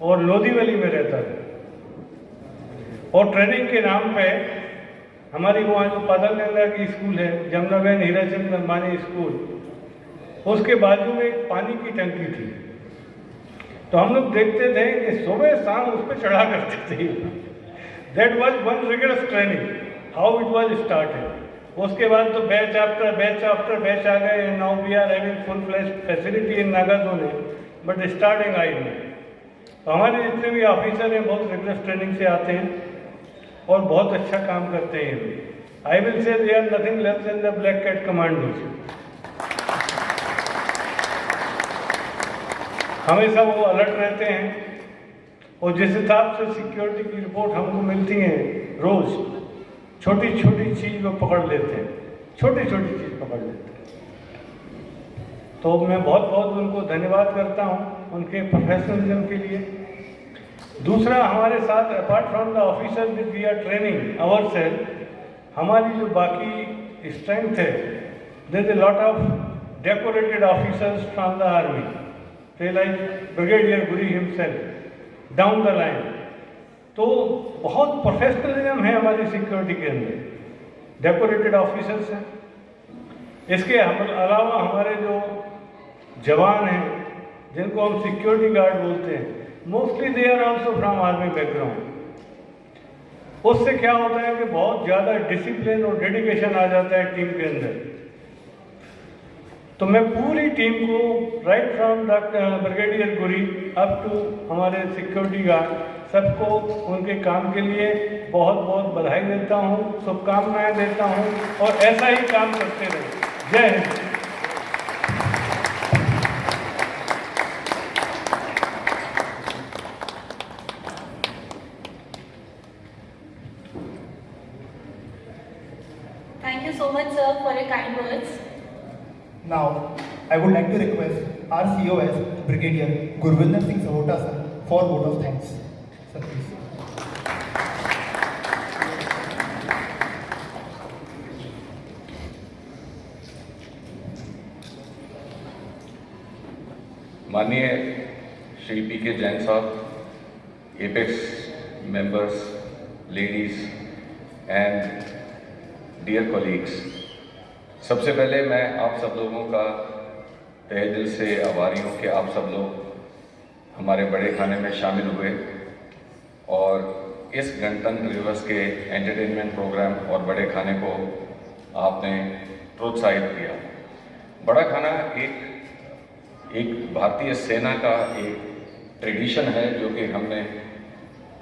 और लोधी वैली में रहता था, और ट्रेनिंग के नाम पे हमारी वहाँ जो पातालगंगा की स्कूल है, जमुनाबेन हीराचंद अंबानी स्कूल, उसके बाजू में एक पानी की टंकी थी। तो हम लोग देखते थे कि सुबह शाम उस पर चढ़ा करते थे। That was one rigorous training, how it was started. उसके बाद तो बैच आफ्टर बैच आ गए, and now we are having full fledged facility in Nagarjun, but starting I नहीं। तो हमारे जितने भी ऑफिसर हैं बहुत रिगरस ट्रेनिंग से आते हैं और बहुत अच्छा काम करते हैं। I will say they are nothing less than the black cat commandos. हमेशा वो अलर्ट रहते हैं और जिस हिसाब से सिक्योरिटी की रिपोर्ट हमको मिलती है रोज, छोटी छोटी चीज वो पकड़ लेते हैं, छोटी छोटी चीज पकड़ लेते हैं। तो मैं बहुत बहुत उनको धन्यवाद करता हूँ उनके प्रोफेशनलिज्म के लिए। दूसरा, हमारे साथ apart from the officer with we are training our self, हमारी जो बाकी स्ट्रेंथ है, there is a lot of decorated officers from the army, like brigadier Guri himself down the line. तो बहुत प्रोफेशनलिज्म है हमारी सिक्योरिटी के अंदर, डेकोरेटेड ऑफिसर्स हैं। इसके अलावा हमारे जो जवान हैं जिनको हम सिक्योरिटी गार्ड बोलते हैं, mostly they are also from army background. उससे क्या होता है कि बहुत ज़्यादा डिसिप्लिन और डेडिकेशन आ जाता है टीम के अंदर। तो मैं पूरी टीम को right from brigadier Guri up to हमारे सिक्योरिटी गार्ड, सबको उनके काम के लिए बहुत बहुत बधाई देता हूँ, शुभकामनाएं देता हूँ, और ऐसा ही काम करते रहे। जय Hind. Thank you so much, sir, for your kind words. Now, I would like to request our COS, Brigadier Gurvinder Singh Sahota, sir, for vote of thanks. Sir, please. माननीय श्री पी.के. जैन साहब, apex members, ladies and dear colleagues, सबसे पहले मैं आप सब लोगों का तहे दिल से आभारी हूँ कि आप सब लोग हमारे बड़े खाने में शामिल हुए और इस गणतंत्र दिवस के एंटरटेनमेंट प्रोग्राम और बड़े खाने को आपने प्रोत्साहित किया। बड़ा खाना एक भारतीय सेना का एक ट्रेडिशन है जो कि हमने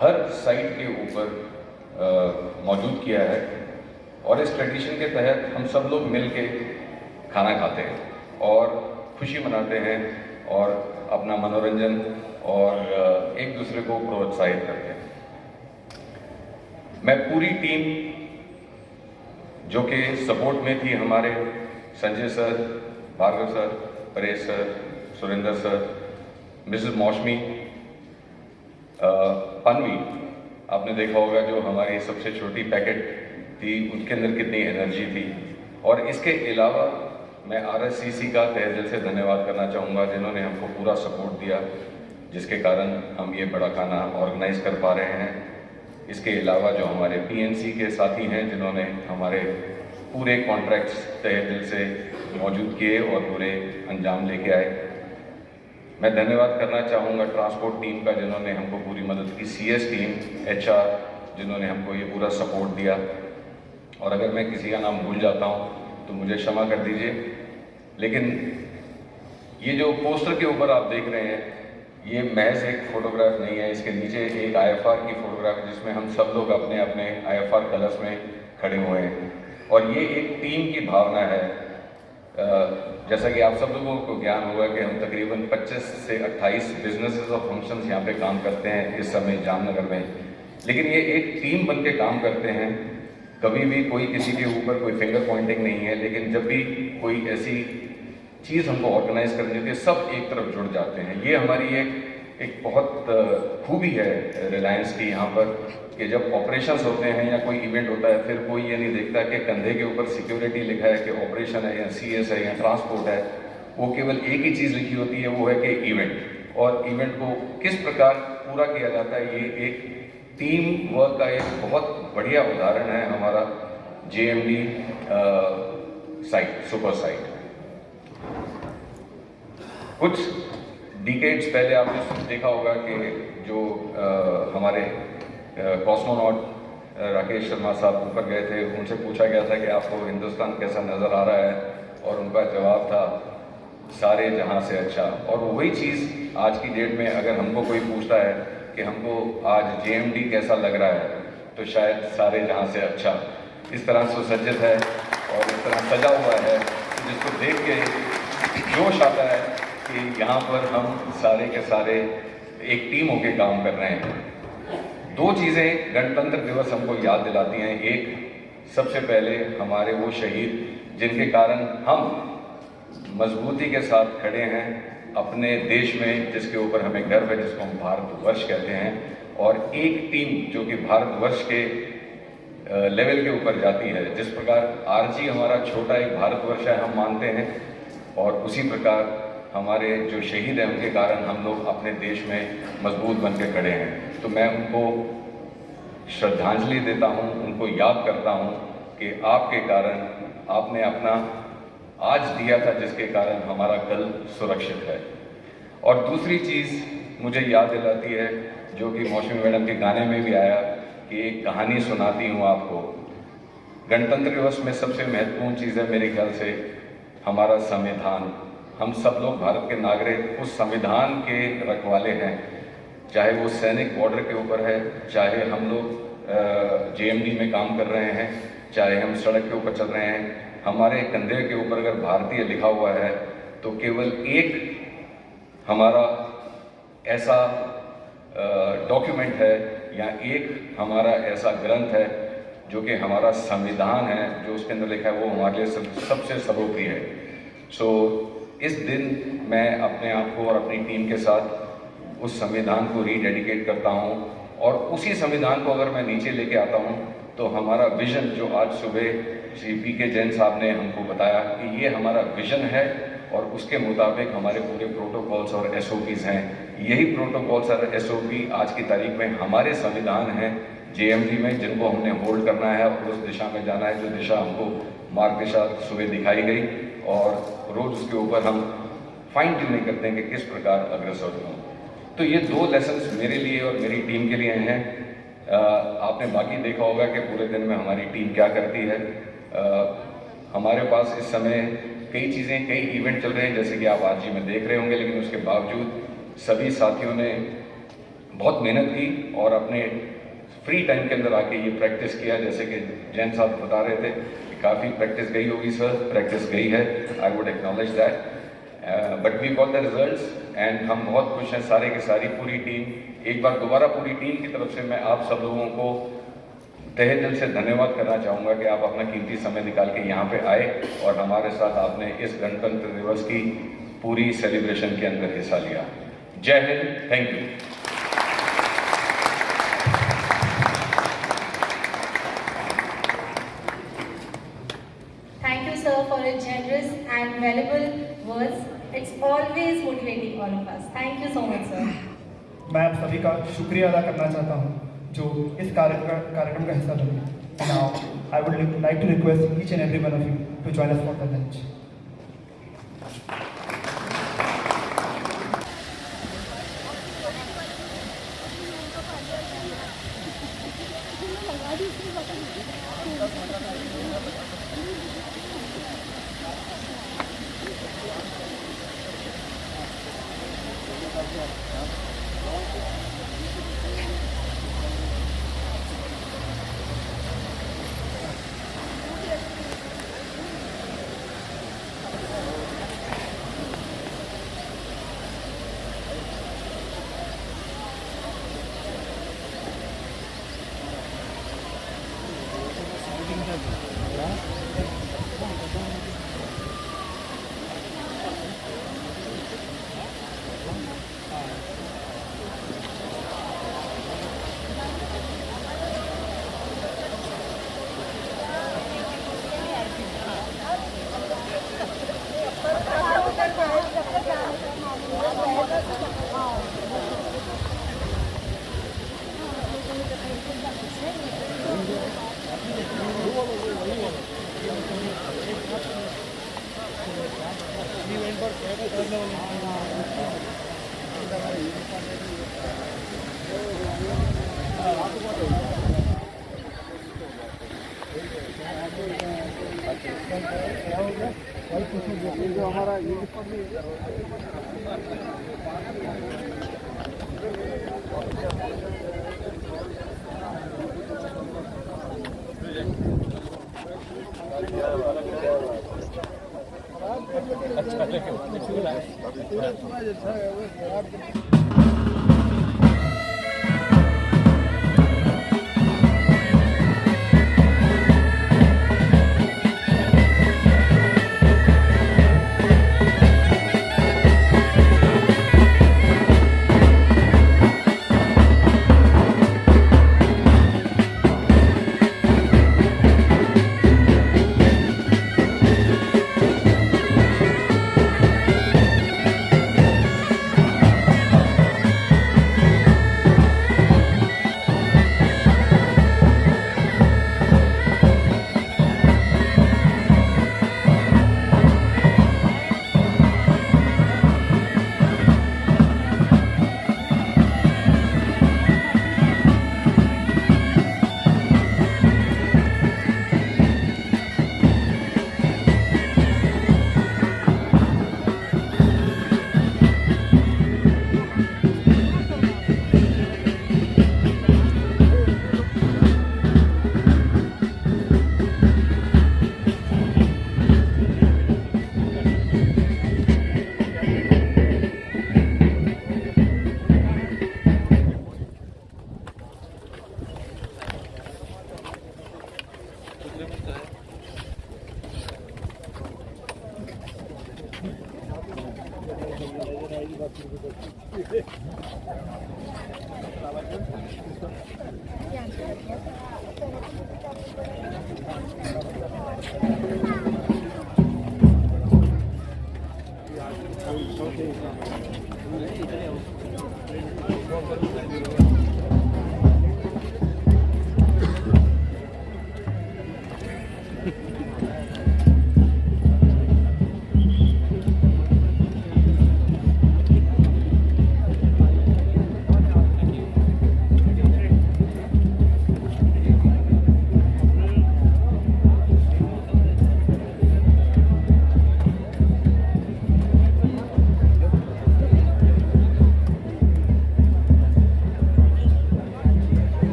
हर साइट के ऊपर मौजूद किया है, और इस ट्रेडिशन के तहत हम सब लोग मिल के खाना खाते हैं और खुशी मनाते हैं और अपना मनोरंजन और एक दूसरे को प्रोत्साहित करते हैं। मैं पूरी टीम जो कि सपोर्ट में थी, हमारे Sanjay sir, Bhargav sir, Paresh sir, Surendra sir, Mrs Mousami, Panvi, आपने देखा होगा जो हमारी सबसे छोटी पैकेट थी, उसके अंदर कितनी एनर्जी थी। और इसके अलावा मैं RSCC का तहे दिल से धन्यवाद करना चाहूँगा जिन्होंने हमको पूरा सपोर्ट दिया, जिसके कारण हम ये बड़ा खाना ऑर्गेनाइज कर पा रहे हैं। इसके अलावा जो हमारे PNC के साथी हैं जिन्होंने हमारे पूरे कॉन्ट्रैक्ट्स तहे दिल से मौजूद किए और पूरे अंजाम लेके आए। मैं धन्यवाद करना चाहूँगा ट्रांसपोर्ट टीम का जिन्होंने हमको पूरी मदद की, CS टीम, HR जिन्होंने हमको ये पूरा सपोर्ट दिया। और अगर मैं किसी का नाम भूल जाता हूँ तो मुझे क्षमा कर दीजिए। लेकिन ये जो पोस्टर के ऊपर आप देख रहे हैं, ये महज एक फ़ोटोग्राफ नहीं है, इसके नीचे एक IFR की फ़ोटोग्राफ जिसमें हम सब लोग अपने अपने IFR कलर्स में खड़े हुए हैं, और ये एक टीम की भावना है। जैसा कि आप सब लोगों को ज्ञान होगा कि हम तकरीबन 25 से 28 बिजनेसेस और फंक्शंस यहाँ पे काम करते हैं इस समय जामनगर में, लेकिन ये एक टीम बन के काम करते हैं। कभी भी कोई किसी के ऊपर कोई फिंगर पॉइंटिंग नहीं है, लेकिन जब भी कोई ऐसी चीज़ हमको ऑर्गेनाइज करनी होती है, सब एक तरफ जुड़ जाते हैं। ये हमारी एक बहुत खूबी है रिलायंस की यहाँ पर, कि जब ऑपरेशंस होते हैं या कोई इवेंट होता है, फिर कोई ये नहीं देखता कि कंधे के ऊपर सिक्योरिटी लिखा है कि ऑपरेशन है या CS है या ट्रांसपोर्ट है। वो केवल एक ही चीज़ लिखी होती है, वो है कि इवेंट। और इवेंट को किस प्रकार पूरा किया जाता है, ये एक टीम वर्क का एक बहुत बढ़िया उदाहरण है हमारा JMD साइट, सुपर साइट। कुछ डिकेड्स पहले आपने देखा होगा कि जो हमारे कॉस्मोनॉट राकेश शर्मा साहब ऊपर गए थे, उनसे पूछा गया था कि आपको हिंदुस्तान कैसा नज़र आ रहा है, और उनका जवाब था सारे जहां से अच्छा। और वही चीज़ आज की डेट में अगर हमको कोई पूछता है कि हमको आज JMD कैसा लग रहा है, तो शायद सारे जहां से अच्छा इस तरह सुसज्जित है और इस तरह सजा हुआ है, जिसको देख के जोश आता है कि यहाँ पर हम सारे के सारे एक टीम होकर काम कर रहे हैं। दो चीज़ें गणतंत्र दिवस हमको याद दिलाती हैं। एक, सबसे पहले हमारे वो शहीद जिनके कारण हम मजबूती के साथ खड़े हैं अपने देश में, जिसके ऊपर हमें गर्व है, जिसको हम भारतवर्ष कहते हैं। और एक टीम जो कि भारतवर्ष के लेवल के ऊपर जाती है, जिस प्रकार RG हमारा छोटा एक भारतवर्ष है हम मानते हैं, और उसी प्रकार हमारे जो शहीद हैं उनके कारण हम लोग अपने देश में मजबूत बन के खड़े हैं। तो मैं उनको श्रद्धांजलि देता हूं, उनको याद करता हूं कि आपके कारण, आपने अपना आज दिया था जिसके कारण हमारा कल सुरक्षित है। और दूसरी चीज़ मुझे याद दिलाती है, जो कि मौसमी मैडम के गाने में भी आया, कि एक कहानी सुनाती हूँ आपको। गणतंत्र दिवस में सबसे महत्वपूर्ण चीज़ है मेरे ख्याल से हमारा संविधान। हम सब लोग भारत के नागरिक उस संविधान के रखवाले हैं, चाहे वो सैनिक बॉर्डर के ऊपर है, चाहे हम लोग JMD में काम कर रहे हैं, चाहे हम सड़क के ऊपर चल रहे हैं। हमारे कंधे के ऊपर अगर भारतीय लिखा हुआ है, तो केवल एक हमारा ऐसा डॉक्यूमेंट है या एक हमारा ऐसा ग्रंथ है जो कि हमारा संविधान है, जो उसके अंदर लिखा है, वो हमारे लिए सबसे सर्वोपरि है। सो इस दिन मैं अपने आप को और अपनी टीम के साथ उस संविधान को रीडेडिकेट करता हूं, और उसी संविधान को अगर मैं नीचे लेके आता हूं, तो हमारा विजन जो आज सुबह श्री PK जैन साहब ने हमको बताया कि ये हमारा विजन है, और उसके मुताबिक हमारे पूरे प्रोटोकॉल्स और SOPs हैं। यही प्रोटोकॉल्स और SOP आज की तारीख में हमारे संविधान हैं JMD में, जिनको हमने होल्ड करना है और उस दिशा में जाना है, जो दिशा हमको मार्गदिशा सुबह दिखाई गई, और रोज़ उसके ऊपर हम फाइन ट्यूनिंग करते हैं कि किस प्रकार अग्रसर हों। तो ये दो लेसन्स मेरे लिए और मेरी टीम के लिए हैं। आपने बाकी देखा होगा कि पूरे दिन में हमारी टीम क्या करती है। हमारे पास इस समय कई चीज़ें, कई इवेंट चल रहे हैं, जैसे कि आप RG में देख रहे होंगे, लेकिन उसके बावजूद सभी साथियों ने बहुत मेहनत की और अपने फ्री टाइम के अंदर आके ये प्रैक्टिस किया। जैसे कि जैन साहब बता रहे थे कि काफ़ी प्रैक्टिस गई होगी सर, प्रैक्टिस गई है, I would acknowledge that, but we got the results and हम बहुत खुश हैं सारे की सारी पूरी टीम। एक बार दोबारा पूरी टीम की तरफ से मैं आप सब लोगों को तहे दिल से धन्यवाद करना चाहूँगा कि आप अपना कीमती समय निकाल के यहाँ पे आए और हमारे साथ आपने इस गणतंत्र दिवस की पूरी सेलिब्रेशन के अंदर हिस्सा लिया। जय Hind, thank you. Thank you, sir, for your generous and valuable words. It's always motivating all of us. Thank you so much, sir. मैं आप सभी का शुक्रिया अदा करना चाहता हूँ जो इस कार्यक्रम का हिस्सा बने। Now, I would like to request each and every one of you to join us for the lunch.